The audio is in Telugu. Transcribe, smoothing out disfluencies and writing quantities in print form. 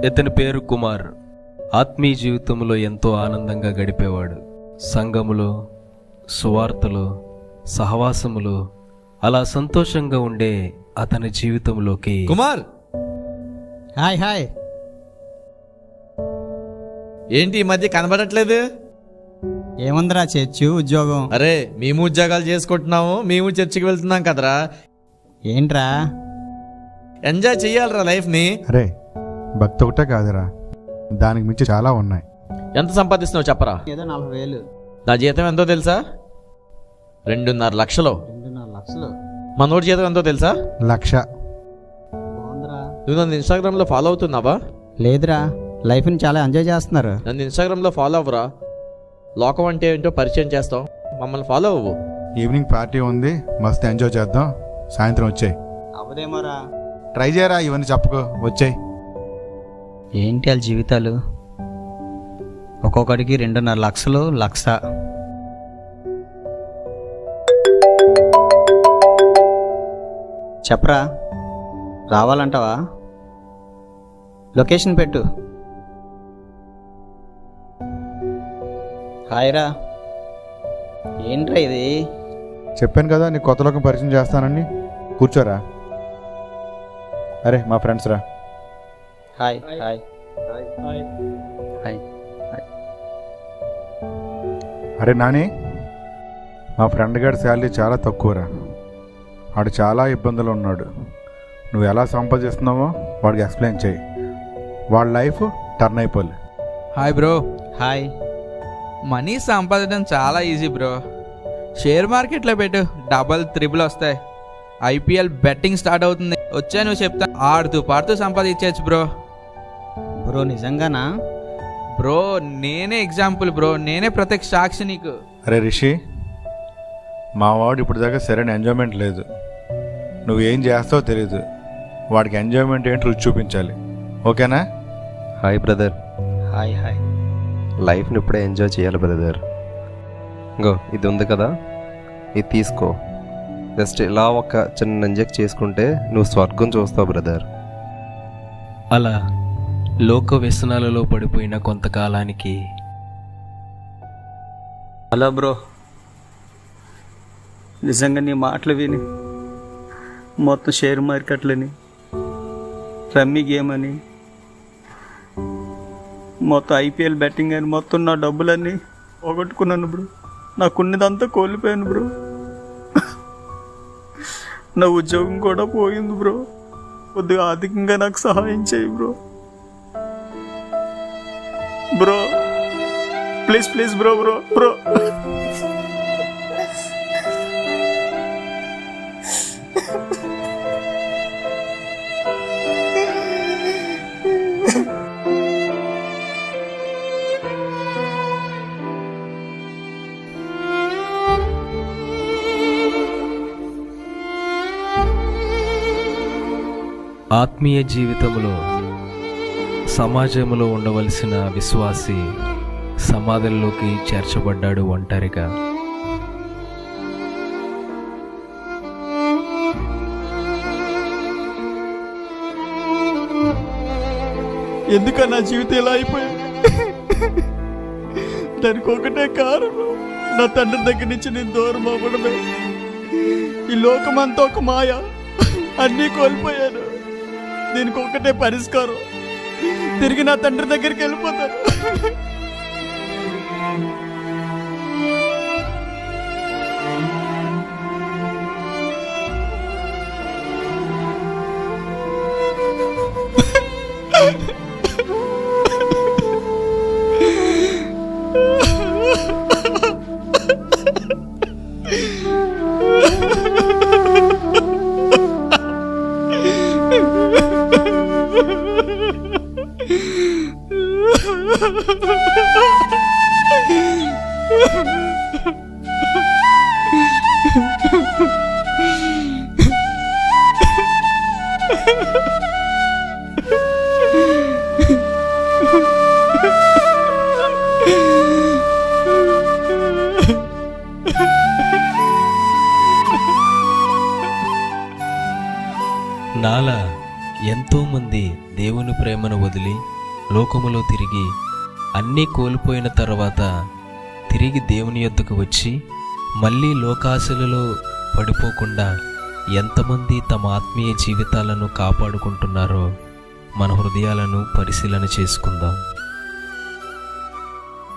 ఇతని పేరు కుమార్. ఆత్మీయ జీవితంలో ఎంతో ఆనందంగా గడిపేవాడు. సంఘములో, సువార్తలో, సహవాసములో అలా సంతోషంగా ఉండే అతని జీవితంలోకి కుమార్, హాయ్ హాయ్. ఏంటి ఈ మధ్య కనబడట్లేదు? ఏముందిరా చర్చి ఉద్యోగం. అరే, మేము ఉద్యోగాలు చేసుకుంటున్నాము, మేము చర్చికి వెళ్తున్నాం కదరా. ఏంట్రా? ఎంజాయ్ చెయ్యాలరా లైఫ్ని. అరే, భక్తి ఒకటే కాదురా, దానికి మించి చాలా ఉన్నాయి. ఎంత సంపాదిస్తున్నావు చెప్పరా? ఏదో 40,000. నా జీతం ఎంతో తెలుసా? 2.5 లక్షలు. 2.5 లక్షలు. మనోడి జీతం ఎంతో తెలుసా? 1,00,000. బాగుందిరా. నువ్వు నన్ను ఇన్స్టాగ్రామ్లో ఫాలో అవుతున్నావా? లేదురా, లైఫ్ని చాలా ఎంజాయ్ చేస్తున్నారు. నన్ను ఇన్స్టాగ్రామ్లో ఫాలో అవ్వరా? లోకం అంటే ఏంటో పరిచయం చేస్తాం, మమ్మల్ని ఫాలో అవ్వు. ఈవినింగ్ పార్టీ ఉంది, మస్తు ఎంజాయ్ చేద్దాం. సాయంత్రం వచ్చాయి. అవదేమోరా. ట్రై చేయరా, ఇవన్నీ చెప్పుకో, వచ్చాయి. ఏంటి వాళ్ళ జీవితాలు? ఒక్కొక్కడికి 2.5 లక్షలు, 1,00,000. చెప్పరా, రావాలంటావా? లొకేషన్ పెట్టు. హాయ్రా. ఏంట్రా ఇది? చెప్పాను కదా నీకు కొత్త లోకం పరిచయం చేస్తానని. కూర్చోరా. అరే, మా ఫ్రెండ్స్ రా. Hi hi hi hi. అరే నాని, మా ఫ్రెండ్ గారి శాలరీ చాలా తక్కువరా. వాడు చాలా ఇబ్బందులు ఉన్నాడు. నువ్వు ఎలా సంపాదిస్తున్నావో వాడికి ఎక్స్ప్లెయిన్ చేయి. వాడి లైఫ్ టర్న్ అయిపోలే. Hi bro. హాయ్. మనీ సంపాదించడం చాలా ఈజీ బ్రో. షేర్ మార్కెట్లో పెట్టు, డబల్ త్రిబుల్ వస్తాయి. ఐపీఎల్ బెట్టింగ్ స్టార్ట్ అవుతుంది, వచ్చా నువ్వు చెప్తా, ఆడుతూ పాడుతూ సంపాదించచ్చు బ్రో. బ్రో నిజంగానా? బ్రో నేనే ఎగ్జాంపుల్ బ్రో, నేనే ప్రత్యక్ష సాక్షి నీకు. అరే రిషి, మా వాడు ఇప్పుడు దాకా సరైన ఎంజాయ్మెంట్ లేదు. నువ్వేం చేస్తావో తెలీదు. వాడికి ఎంజాయ్మెంట్ ఏంటి రుచి చూపించాలి, ఓకేనా? Hi brother. Hi hi. లైఫ్ని ఇప్పుడే ఎంజాయ్ చేయాలి బ్రదర్. ఇంకో ఇది ఉంది కదా, ఇది తీసుకో. జస్ట్ ఇలా ఒక చిన్న ఇంజెక్ట్ చేసుకుంటే నువ్వు స్వర్గం చూస్తావు బ్రదర్. అలా లోక వ్యసనాలలో పడిపోయిన కొంతకాలానికి హలో బ్రో, నిజంగా నీ మాటలు విని మొత్తం షేర్ మార్కెట్లని, రమ్మీ గేమ్ అని, మొత్తం ఐపీఎల్ బెట్టింగ్ అని మొత్తం నా డబ్బులన్నీ పోగొట్టుకున్నాను బ్రో. నాకున్నదంతా కోల్పోయాను బ్రో. నా ఉద్యోగం కూడా పోయింది బ్రో. కొద్దిగా ఆర్థికంగా నాకు సహాయం చేయి bro. Bro please please bro bro bro. ఆత్మీయ జీవితంలో సమాజంలో ఉండవలసిన విశ్వాసి సమాధుల్లోకి చేర్చబడ్డాడు ఒంటరిగా. ఎందుకన్నా నా జీవితం ఇలా అయిపోయింది? దానికి ఒకటే కారణం, నా తండ్రి దగ్గర నుంచి నేను దూరం అవ్వడమే. ఈ లోకమంతా ఒక మాయ, అన్నీ కోల్పోయాను. దీనికి ఒకటే పరిష్కారం, తిరిగి నా తండ్రి దగ్గరికి వెళ్ళిపోతాను. నాలా ఎంతోమంది దేవుని ప్రేమను వదిలి లోకములో తిరిగి అన్నీ కోల్పోయిన తర్వాత తిరిగి దేవుని యొద్దకు వచ్చి మళ్ళీ లోకాశలలో పడిపోకుండా ఎంతమంది తమ ఆత్మీయ జీవితాలను కాపాడుకుంటున్నారో మన హృదయాలను పరిశీలన చేసుకుందాం.